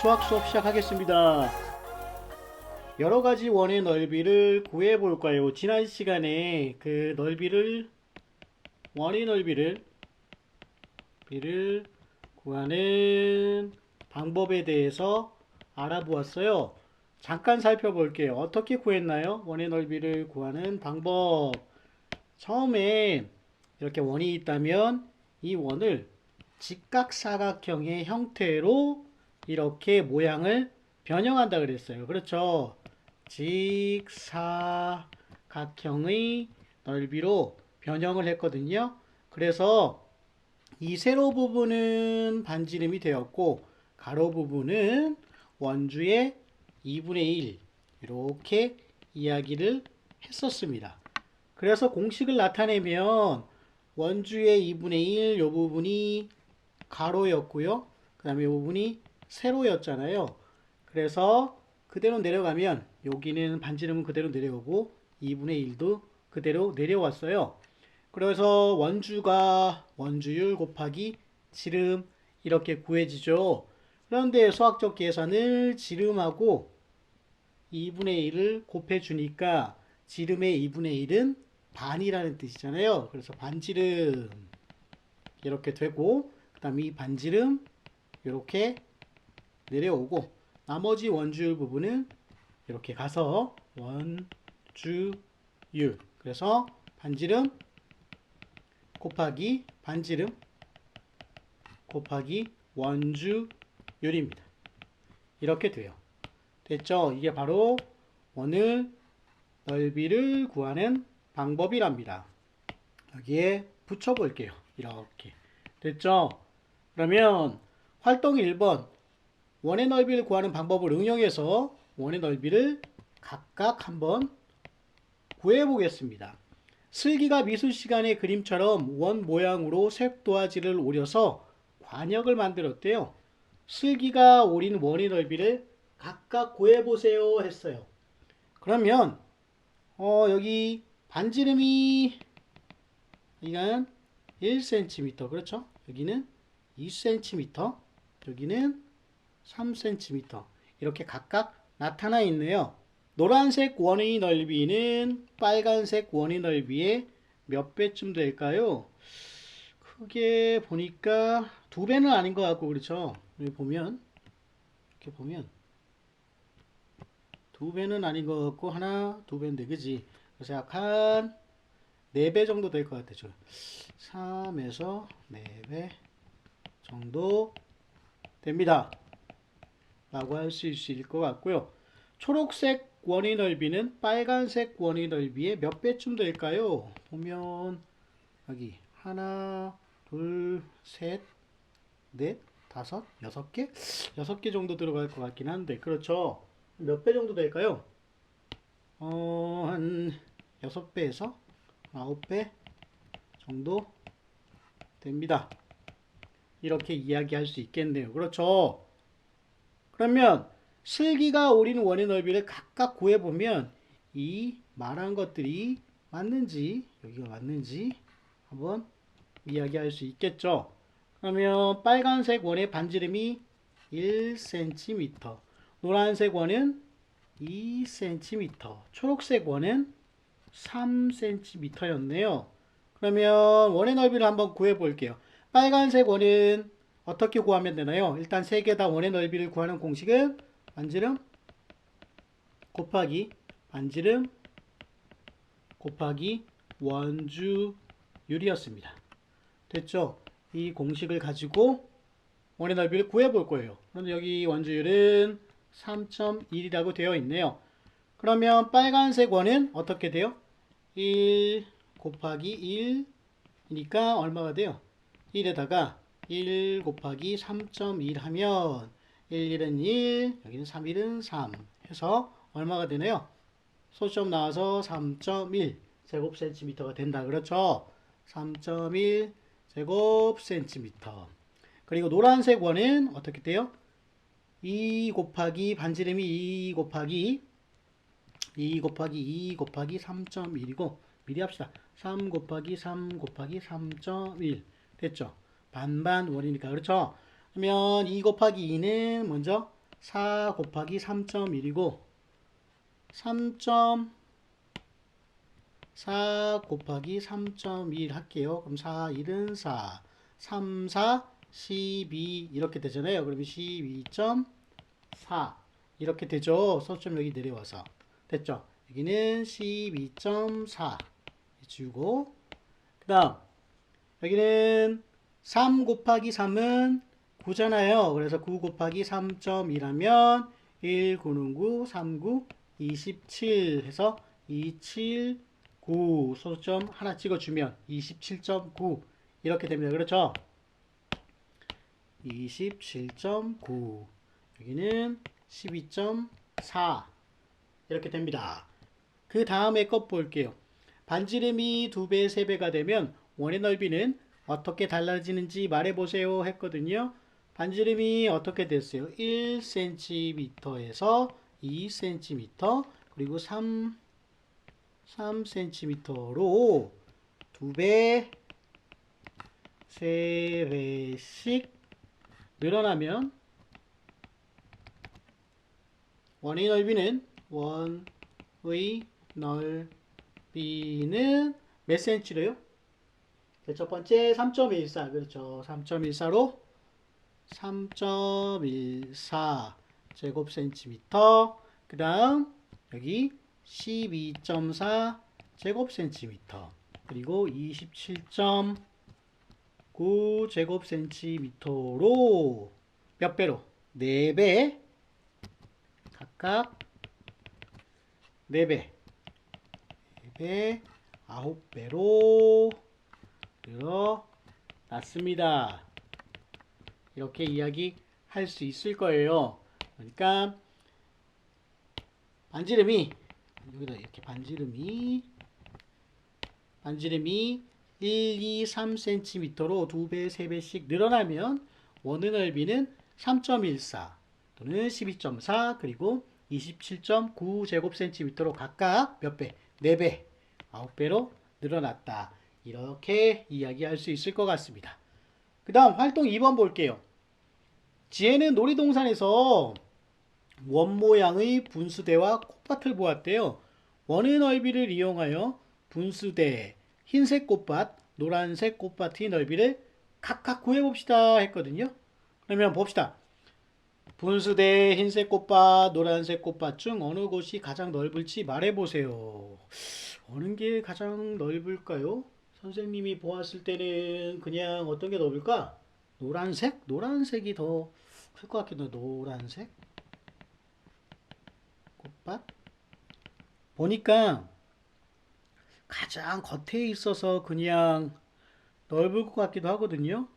수학 수업 시작하겠습니다. 여러 가지 원의 넓이를 구해 볼까요? 지난 시간에 그 원의 넓이를 구하는 방법에 대해서 알아보았어요. 잠깐 살펴볼게요. 어떻게 구했나요? 원의 넓이를 구하는 방법. 처음에 이렇게 원이 있다면 이 원을 직각사각형의 형태로 이렇게 모양을 변형한다 그랬어요. 그렇죠? 직사각형의 넓이로 변형을 했거든요. 그래서 이 세로 부분은 반지름이 되었고 가로 부분은 원주의 2분의 1 이렇게 이야기를 했었습니다. 그래서 공식을 나타내면 원주의 2분의 1 이 부분이 가로였고요. 그 다음에 이 부분이 세로였잖아요. 그래서 그대로 내려가면 여기는 반지름은 그대로 내려오고 2분의 1도 그대로 내려왔어요. 그래서 원주율 곱하기 지름 이렇게 구해지죠. 그런데 수학적 계산을 지름하고 2분의 1을 곱해주니까 지름의 2분의 1은 반이라는 뜻이잖아요. 그래서 반지름 이렇게 되고 그 다음에 이 반지름 이렇게 내려오고 나머지 원주율 부분은 이렇게 가서 원주율 그래서 반지름 곱하기 반지름 곱하기 원주율입니다. 이렇게 돼요. 됐죠? 이게 바로 원의 넓이를 구하는 방법이랍니다. 여기에 붙여볼게요. 이렇게. 됐죠? 그러면 활동 1번 원의 넓이를 구하는 방법을 응용해서 원의 넓이를 각각 한번 구해보겠습니다. 슬기가 미술 시간의 그림처럼 원 모양으로 색 도화지를 오려서 관역을 만들었대요. 슬기가 오린 원의 넓이를 각각 구해보세요 했어요. 그러면 여기 반지름이 이건 1cm 그렇죠? 여기는 2cm 여기는 3cm 이렇게 각각 나타나 있네요. 노란색 원의 넓이는 빨간색 원의 넓이의 몇 배쯤 될까요? 크게 보니까 2배는 아닌 것 같고 그렇죠? 여기 보면 이렇게 보면 2배는 아닌 것 같고 하나 2배인데 그지? 그래서 약 한 4배 정도 될 것 같아요. 3에서 4배 정도 됩니다. 라고 할 수 있을 것 같고요. 초록색 원의 넓이는 빨간색 원의 넓이의 몇 배쯤 될까요? 보면 여기 하나, 둘, 셋, 넷, 다섯, 6개? 6개 정도 들어갈 것 같긴 한데 그렇죠. 몇 배 정도 될까요? 한 6배에서 9배 정도 됩니다. 이렇게 이야기할 수 있겠네요. 그렇죠. 그러면 슬기가 오린 원의 넓이를 각각 구해보면 이 말한 것들이 맞는지 여기가 맞는지 한번 이야기할 수 있겠죠. 그러면 빨간색 원의 반지름이 1cm, 노란색 원은 2cm, 초록색 원은 3cm였네요. 그러면 원의 넓이를 한번 구해볼게요. 빨간색 원은 어떻게 구하면 되나요? 일단 세 개 다 원의 넓이를 구하는 공식은 반지름 곱하기 반지름 곱하기 원주율이었습니다. 됐죠? 이 공식을 가지고 원의 넓이를 구해볼 거예요. 그런데 여기 원주율은 3.1이라고 되어 있네요. 그러면 빨간색 원은 어떻게 돼요? 1 곱하기 1이니까 얼마가 돼요? 1에다가 1 곱하기 3.1 하면 1, 1은 1, 여기는 3, 1은 3 해서 얼마가 되나요? 소점 나와서 3.1 제곱센티미터가 된다. 그렇죠? 3.1 제곱센티미터. 그리고 노란색 원은 어떻게 돼요? 2 곱하기 반지름이 2 곱하기 3.1이고 미리 합시다. 3 곱하기 3 곱하기 3.1 됐죠? 반반 원이니까 그렇죠? 그러면 2 곱하기 2는 먼저 4 곱하기 3.1이고 3.4 곱하기 3.1 할게요. 그럼 4, 1은 4, 3, 4, 12 이렇게 되잖아요. 그러면 12.4 이렇게 되죠. 서점 여기 내려와서 됐죠. 여기는 12.4 지우고 그 다음 여기는 3 곱하기 3은 9잖아요. 그래서 9 곱하기 3.1하면 1, 9는 9, 3, 9, 27 해서 27, 9 소수점 하나 찍어주면 27.9 이렇게 됩니다. 그렇죠? 27.9 여기는 12.4 이렇게 됩니다. 그 다음에 것 볼게요. 반지름이 2배, 3배가 되면 원의 넓이는 어떻게 달라지는지 말해보세요 했거든요. 반지름이 어떻게 됐어요? 1cm에서 2cm 그리고 3cm로 2배, 3배씩 늘어나면 원의 넓이는 몇 cm로요? 첫 번째 3.14 그렇죠. 3.14로 3.14 제곱센티미터 그 다음 여기 12.4 제곱센티미터 그리고 27.9 제곱센티미터로 몇 배로? 4배 각각 4배 4배 9배로 늘어났습니다. 이렇게 이야기할 수 있을 거예요. 그러니까 반지름이 여기다 이렇게 반지름이 1, 2, 3cm로 2배, 3배씩 늘어나면 원의 넓이는 3.14 또는 12.4 그리고 27.9 제곱센티미터로 각각 몇 배? 4배, 9배로 늘어났다. 이렇게 이야기할 수 있을 것 같습니다. 그 다음 활동 2번 볼게요. 지혜는 놀이동산에서 원 모양의 분수대와 꽃밭을 보았대요. 원의 넓이를 이용하여 분수대, 흰색 꽃밭, 노란색 꽃밭의 넓이를 각각 구해봅시다 했거든요. 그러면 봅시다. 분수대, 흰색 꽃밭, 노란색 꽃밭 중 어느 곳이 가장 넓을지 말해보세요. 어느 게 가장 넓을까요? 선생님이 보았을 때는 그냥 어떤 게 넓을까? 노란색? 노란색이 더 클 것 같기도 해요. 노란색 꽃밭? 보니까 가장 겉에 있어서 그냥 넓을 것 같기도 하거든요.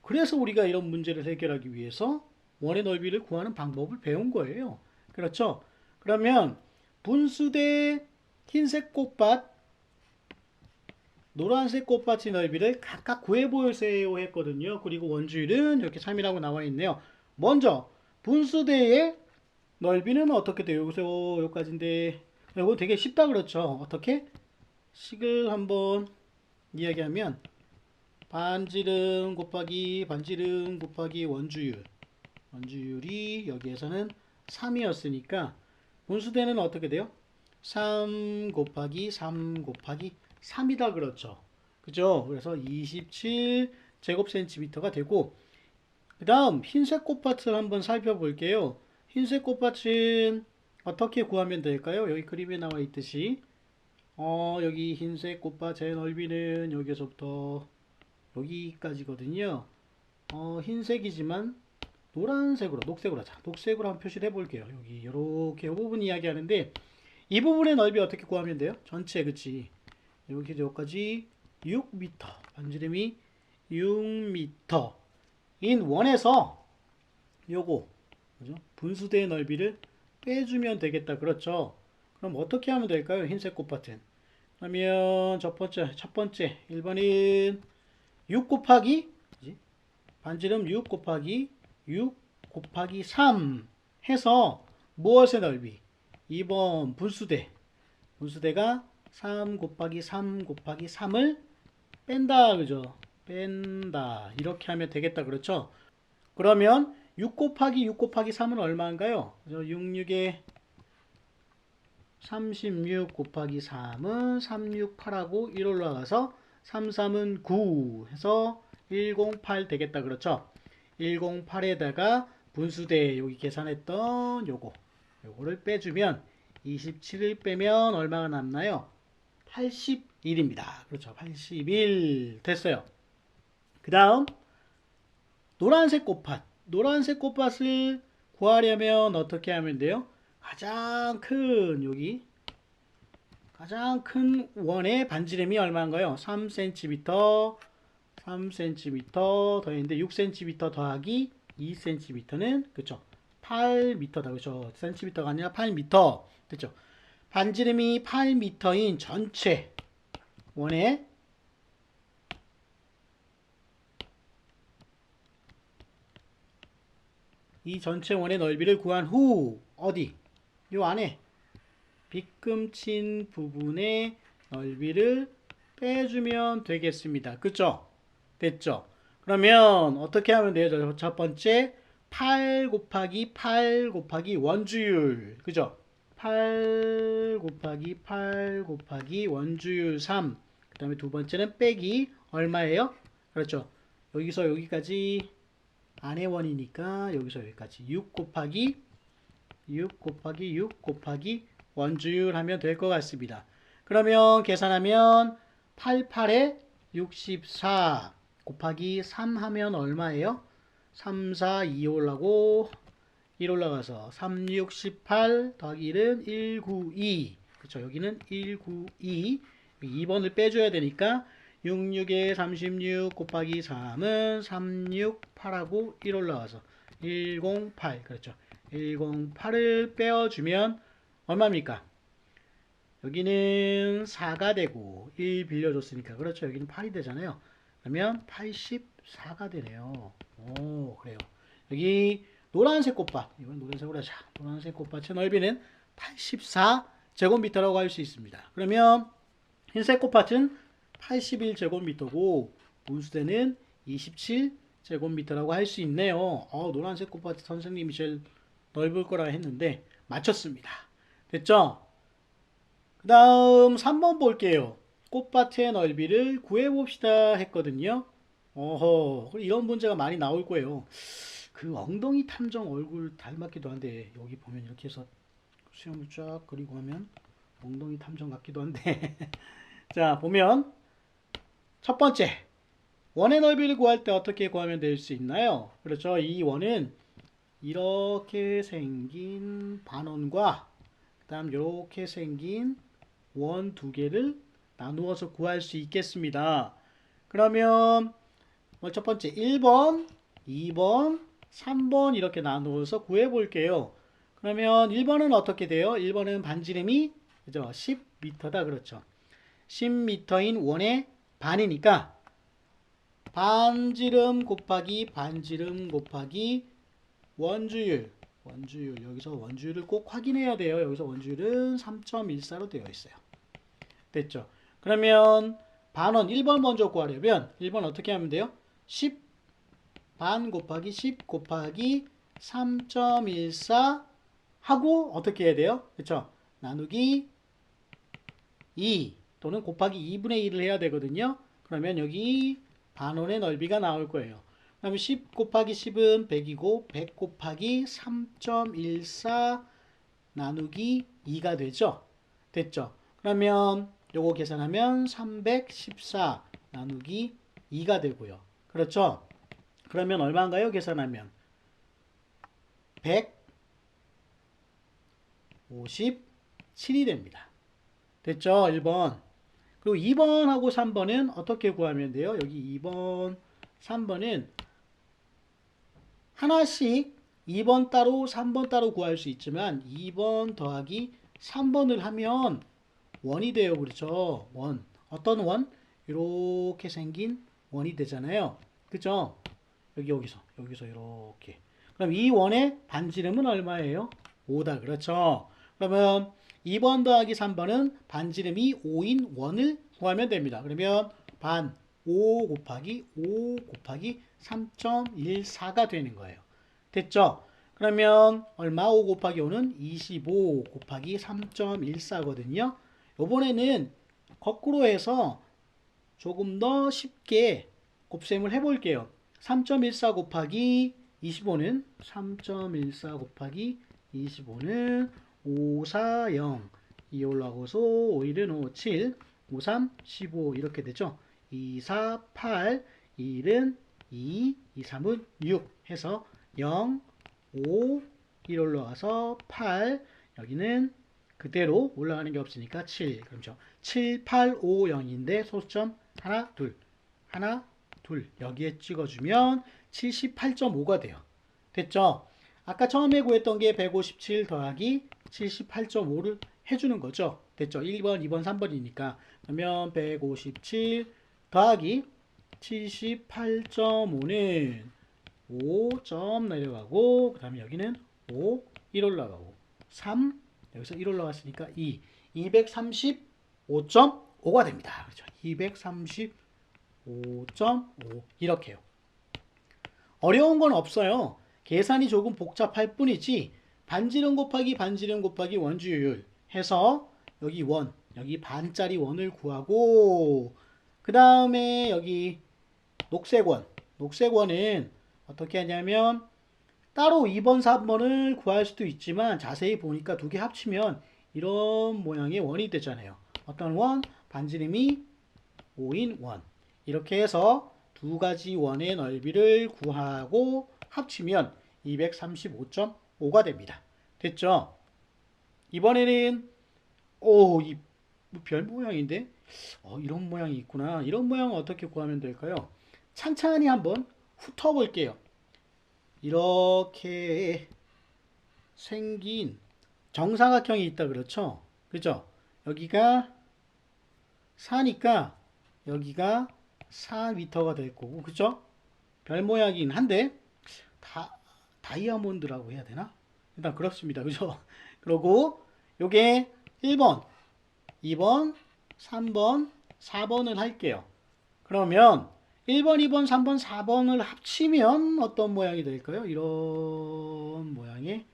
그래서 우리가 이런 문제를 해결하기 위해서 원의 넓이를 구하는 방법을 배운 거예요. 그렇죠? 그러면 분수대 흰색 꽃밭, 노란색 꽃밭의 넓이를 각각 구해보세요 했거든요. 그리고 원주율은 이렇게 3이라고 나와 있네요. 먼저 분수대의 넓이는 어떻게 돼요? 여기까지인데 이거 되게 쉽다 그렇죠? 어떻게? 식을 한번 이야기하면 반지름 곱하기 원주율 원주율이 여기에서는 3이었으니까 분수대는 어떻게 돼요? 3 곱하기 3이다 그렇죠. 그죠? 그래서 27 제곱센티미터가 되고 그 다음 흰색 꽃밭을 한번 살펴볼게요. 흰색 꽃밭은 어떻게 구하면 될까요? 여기 그림에 나와 있듯이 여기 흰색 꽃밭의 넓이는 여기서부터 여기까지거든요. 흰색이지만 노란색으로, 녹색으로 하자. 녹색으로 한번 표시를 해볼게요. 여기 이렇게 이 부분 이야기하는데 이 부분의 넓이 어떻게 구하면 돼요? 전체 그치? 여기까지 6m 반지름이 6m 인 원에서 요거 그죠? 분수대의 넓이를 빼주면 되겠다. 그렇죠? 그럼 어떻게 하면 될까요? 흰색 꽃밭은 그러면 첫 번째 1번은 6 곱하기 그치? 반지름 6 곱하기 3 해서 무엇의 넓이? 2번 분수대가 3 곱하기 3을 뺀다 그죠? 뺀다 이렇게 하면 되겠다 그렇죠? 그러면 6 곱하기 6 곱하기 3은 얼마인가요? 66에 36 곱하기 3은 368하고 1 올라가서 33은 9 해서 108 되겠다. 그렇죠? 108에다가 분수대 여기 계산했던 요거를 빼주면 27을 빼면 얼마가 남나요? 81입니다. 그렇죠. 81 됐어요. 그 다음 노란색 꽃밭. 노란색 꽃밭을 구하려면 어떻게 하면 돼요? 가장 큰 원의 반지름이 얼마인가요? 3cm 더했는데 6cm 더하기 2cm는 그쵸? 8m다. 그쵸? cm가 아니라 8m. 됐죠? 반지름이 8m인 전체 원의 이 전체 원의 넓이를 구한 후 어디? 요 안에 빗금친 부분의 넓이를 빼주면 되겠습니다. 그쵸? 됐죠? 그러면 어떻게 하면 돼요? 첫 번째 8 곱하기 8 곱하기 원주율. 그죠? 8 곱하기 8 곱하기 원주율 3. 그 다음에 두 번째는 빼기 얼마예요? 그렇죠? 여기서 여기까지 안의 원이니까 여기서 여기까지 6 곱하기 6 곱하기 원주율 하면 될 것 같습니다. 그러면 계산하면 88에 64 곱하기 3 하면 얼마예요? 3, 4, 2 올라고 1 올라가서 3, 6, 18 더하기 1은 192. 그렇죠. 여기는 192. 2번을 빼줘야 되니까 66에 36 곱하기 3은 368하고 1 올라가서 108. 그렇죠. 108을 빼어주면 얼마입니까? 여기는 4가 되고 1 빌려줬으니까 그렇죠. 여기는 8이 되잖아요. 그러면 84가 되네요. 오, 그래요. 여기 노란색 꽃밭, 이건 노란색으로 하자. 노란색 꽃밭의 넓이는 84제곱미터라고 할 수 있습니다. 그러면 흰색 꽃밭은 81제곱미터고 분수대는 27제곱미터라고 할 수 있네요. 노란색 꽃밭 선생님이 제일 넓을 거라 했는데 맞췄습니다. 됐죠? 그 다음 3번 볼게요. 꽃밭의 넓이를 구해봅시다 했거든요. 이런 문제가 많이 나올 거예요. 그 엉덩이 탐정 얼굴 닮았기도 한데 여기 보면 이렇게 해서 수염을 쫙 그리고 하면 엉덩이 탐정 같기도 한데 자 보면 첫 번째 원의 넓이를 구할 때 어떻게 구하면 될 수 있나요? 그렇죠. 이 원은 이렇게 생긴 반원과 그 다음 이렇게 생긴 원 두 개를 나누어서 구할 수 있겠습니다. 그러면 첫 번째 1번, 2번, 3번 이렇게 나누어서 구해 볼게요. 그러면 1번은 어떻게 돼요? 1번은 반지름이 그죠? 10m다. 그렇죠. 10m인 원의 반이니까 반지름 곱하기 원주율 여기서 원주율을 꼭 확인해야 돼요. 여기서 원주율은 3.14로 되어 있어요. 됐죠? 그러면 반원 1번 먼저 구하려면 1번 어떻게 하면 돼요? 10 반 곱하기 10 곱하기 3.14 하고 어떻게 해야 돼요? 그렇죠? 나누기 2 또는 곱하기 2분의 1을 해야 되거든요. 그러면 여기 반원의 넓이가 나올 거예요. 그러면 10 곱하기 10은 100이고 100 곱하기 3.14 나누기 2가 되죠. 됐죠. 그러면 요거 계산하면 314 나누기 2가 되고요. 그렇죠. 그러면 얼마인가요? 계산하면 157이 됩니다. 됐죠? 1번. 그리고 2번하고 3번은 어떻게 구하면 돼요? 여기 2번, 3번은 하나씩 2번 따로 3번 따로 구할 수 있지만 2번 더하기 3번을 하면 원이 돼요. 그렇죠? 원. 어떤 원? 이렇게 생긴 원이 되잖아요. 그죠? 여기서 이렇게. 그럼 이 원의 반지름은 얼마예요? 5다. 그렇죠? 그러면 2번 더하기 3번은 반지름이 5인 원을 구하면 됩니다. 그러면 반 5 곱하기 3.14가 되는 거예요. 됐죠? 그러면 얼마? 5 곱하기 5는 25 곱하기 3.14거든요. 요번에는 거꾸로 해서 조금 더 쉽게 곱셈을 해볼게요. 3.14 곱하기 25는 3.14 곱하기 25는 5, 4, 0 2 올라가서 5, 1은 5, 7 5, 3, 15 이렇게 되죠. 2, 4, 8 1은 2, 2, 3은 6 해서 0, 5, 1 올라가서 8 여기는 그대로 올라가는 게 없으니까 7 그렇죠. 7, 8, 5, 0인데 소수점 하나, 둘 하나, 둘 여기에 찍어주면 78.5가 돼요. 됐죠? 아까 처음에 구했던 게 157 더하기 78.5를 해주는 거죠. 됐죠? 1번, 2번, 3번이니까 그러면 157 더하기 78.5는 5점 내려가고 그 다음에 여기는 5, 1 올라가고 3, 여기서 1 올라갔으니까 2, 235.5가 됩니다. 그렇죠? 235.5 이렇게요. 어려운 건 없어요. 계산이 조금 복잡할 뿐이지 반지름 곱하기 반지름 곱하기 원주율 해서 여기 원, 여기 반짜리 원을 구하고 그 다음에 여기 녹색원, 녹색원은 어떻게 하냐면 따로 2번, 3번을 구할 수도 있지만 자세히 보니까 두 개 합치면 이런 모양의 원이 되잖아요. 어떤 원? 반지름이 5인 원. 이렇게 해서 두 가지 원의 넓이를 구하고 합치면 235.5가 됩니다. 됐죠? 이번에는 이 별 모양인데 이런 모양이 있구나. 이런 모양은 어떻게 구하면 될까요? 찬찬히 한번 훑어볼게요. 이렇게 생긴 정사각형이 있다 그렇죠? 그죠? 여기가 4니까 여기가 4m가 될 거고 그죠? 별 모양이긴 한데 다이아몬드라고 해야 되나? 일단 그렇습니다. 그죠? 그리고 요게 1번, 2번, 3번, 4번을 할게요. 그러면 1번, 2번, 3번, 4번을 합치면 어떤 모양이 될까요? 이런 모양의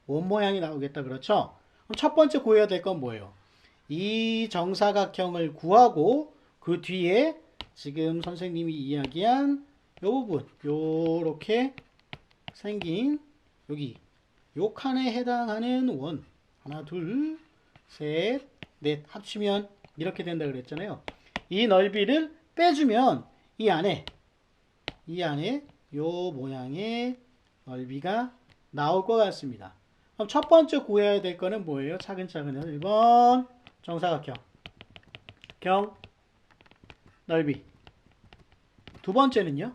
원 모양이 나오겠다. 그렇죠? 그럼 첫 번째 구해야 될 건 뭐예요? 이 정사각형을 구하고 그 뒤에 지금 선생님이 이야기한 이 부분 요렇게 생긴 여기 요 칸에 해당하는 원 하나 둘 셋 넷 합치면 이렇게 된다 그랬잖아요. 이 넓이를 빼주면 이 안에 요 모양의 넓이가 나올 것 같습니다. 그럼 첫 번째 구해야 될 거는 뭐예요? 차근차근 해서 1번 정사각형 넓이. 두 번째는요?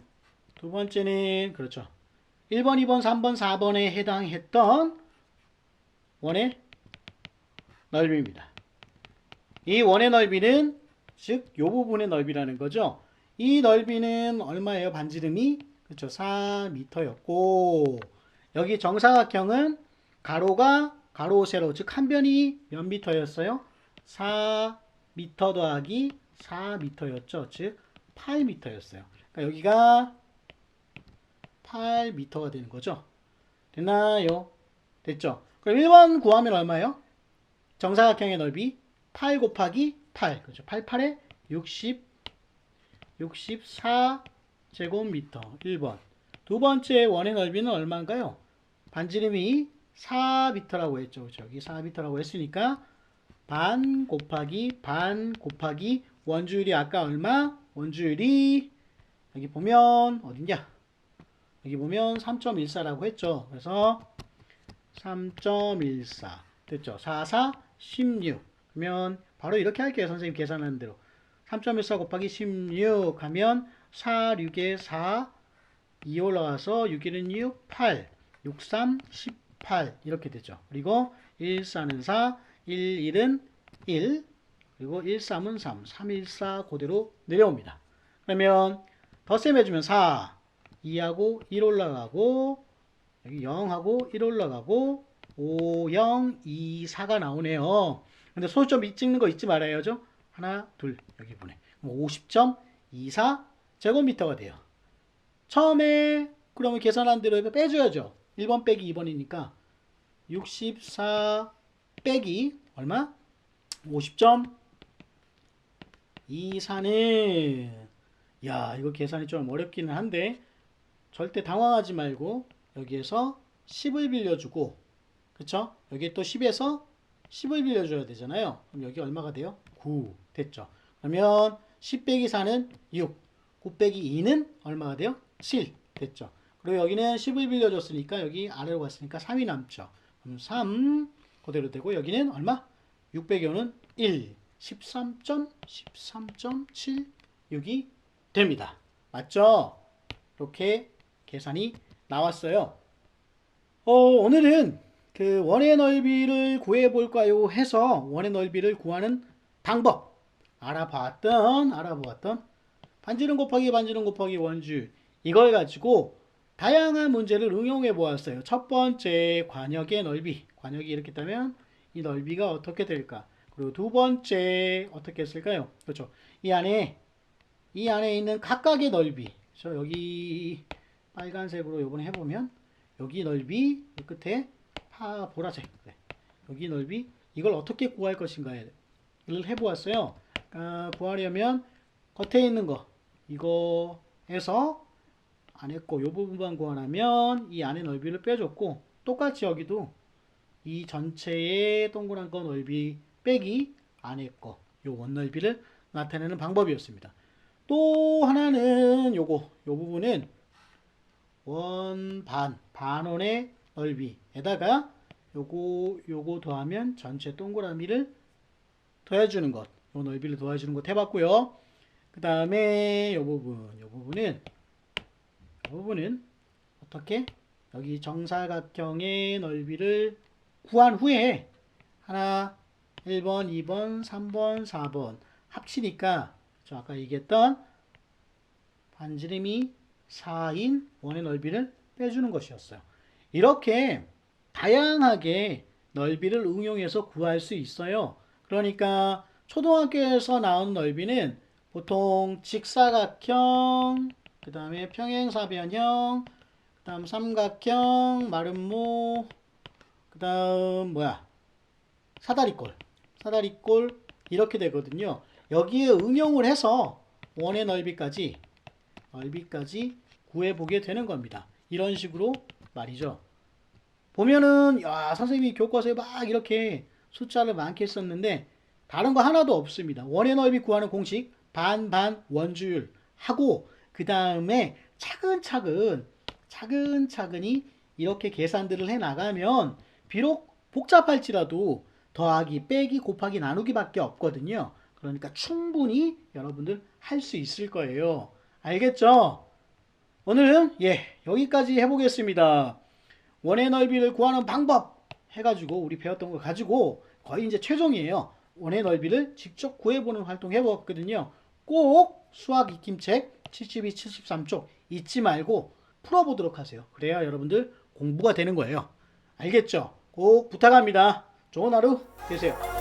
두 번째는 그렇죠. 1번, 2번, 3번, 4번에 해당했던 원의 넓이입니다. 이 원의 넓이는 즉 요 부분의 넓이라는 거죠. 이 넓이는 얼마예요? 반지름이 그렇죠. 4m였고 여기 정사각형은 가로가 가로 세로 즉 한 변이 몇 미터였어요? 4m 더하기 4m였죠. 즉 8m였어요. 그러니까 여기가 8m가 되는 거죠. 됐나요? 됐죠? 그럼 1번 구하면 얼마예요? 정사각형의 넓이 8 곱하기 8. 그렇죠. 88에 64제곱미터. 1번. 두 번째 원의 넓이는 얼마인가요? 반지름이 4m라고 했죠. 그렇죠? 여기 4m라고 했으니까 반 곱하기 원주율이 아까 얼마? 원주율이 여기 보면 어딨냐? 여기 보면 3.14라고 했죠. 그래서 3.14 됐죠. 4, 4, 16 그러면 바로 이렇게 할게요. 선생님 계산하는 대로 3.14 곱하기 16 하면 4, 6에 4 2 올라가서 6, 1은 6, 8 6, 3, 18 이렇게 되죠. 그리고 1, 4는 4 1, 1은 1 그리고 1, 3은 3 3, 1, 4 그대로 내려옵니다. 그러면 덧셈 해주면 4 2하고 1 올라가고 여기 0하고 1 올라가고 5, 0, 2, 4가 나오네요. 근데 소수점 찍는 거 잊지 말아야죠. 하나, 둘 여기 보내. 50.24 제곱미터가 돼요. 처음에 그러면 계산한 대로 빼줘야죠. 1번 빼기 2번이니까 64 빼기 얼마? 50.24는 야, 이거 계산이 좀 어렵기는 한데 절대 당황하지 말고 여기에서 10을 빌려주고, 그쵸? 여기 또 10에서 10을 빌려줘야 되잖아요. 그럼 여기 얼마가 돼요? 9 됐죠? 그러면 10 빼기 4는 6, 9 빼기 2는 얼마가 돼요? 7 됐죠? 그리고 여기는 10을 빌려줬으니까 여기 아래로 갔으니까 3이 남죠. 그럼 3 그대로 되고 여기는 얼마? 6 빼기 5는 1, 13.76이 됩니다. 맞죠? 이렇게 계산이 나왔어요. 오늘은 그 원의 넓이를 구해 볼까요 해서 원의 넓이를 구하는 방법 알아보았던 반지름 곱하기 반지름 곱하기 원주, 이걸 가지고 다양한 문제를 응용해 보았어요. 첫 번째 관역의 넓이, 관역이 이렇게 있다면 이 넓이가 어떻게 될까? 그리고 두 번째 어떻게 했을까요? 그렇죠. 이 안에 있는 각각의 넓이, 그렇죠? 여기 빨간색으로 요번에 해보면 여기 넓이, 이 끝에 보라색, 여기 넓이, 이걸 어떻게 구할 것인가를 해보았어요. 구하려면 겉에 있는 거 이거에서 안에 거 요 부분만 구하려면 이 안에 넓이를 빼줬고, 똑같이 여기도 이 전체의 동그란 거 넓이 빼기 안에 거 요 원 넓이를 나타내는 방법이었습니다. 또 하나는 요 부분은 반원의 넓이에다가 요거 더하면 전체 동그라미를 더해주는 것, 요 넓이를 더해주는 것 해봤고요. 그 다음에 요 부분은 어떻게? 여기 정사각형의 넓이를 구한 후에 하나, 1번, 2번, 3번, 4번 합치니까 저 아까 얘기했던 반지름이 4인 원의 넓이를 빼주는 것이었어요. 이렇게 다양하게 넓이를 응용해서 구할 수 있어요. 그러니까 초등학교에서 나온 넓이는 보통 직사각형, 그 다음에 평행사변형, 그 다음 삼각형, 마름모, 그 다음 사다리꼴 이렇게 되거든요. 여기에 응용을 해서 원의 넓이까지 구해보게 되는 겁니다. 이런 식으로 말이죠. 보면은 야, 선생님이 교과서에 막 이렇게 숫자를 많게 썼는데 다른 거 하나도 없습니다. 원의 넓이 구하는 공식 반 원주율 하고, 그 다음에 차근차근히 이렇게 계산들을 해 나가면 비록 복잡할지라도 더하기, 빼기, 곱하기, 나누기 밖에 없거든요. 그러니까 충분히 여러분들 할 수 있을 거예요. 알겠죠? 오늘은 여기까지 해보겠습니다. 원의 넓이를 구하는 방법 해가지고 우리 배웠던 거 가지고 거의 이제 최종이에요. 원의 넓이를 직접 구해보는 활동 해보았거든요. 꼭 수학 익힘책 72, 73쪽 잊지 말고 풀어보도록 하세요. 그래야 여러분들 공부가 되는 거예요. 알겠죠? 꼭 부탁합니다. 좋은 하루 되세요.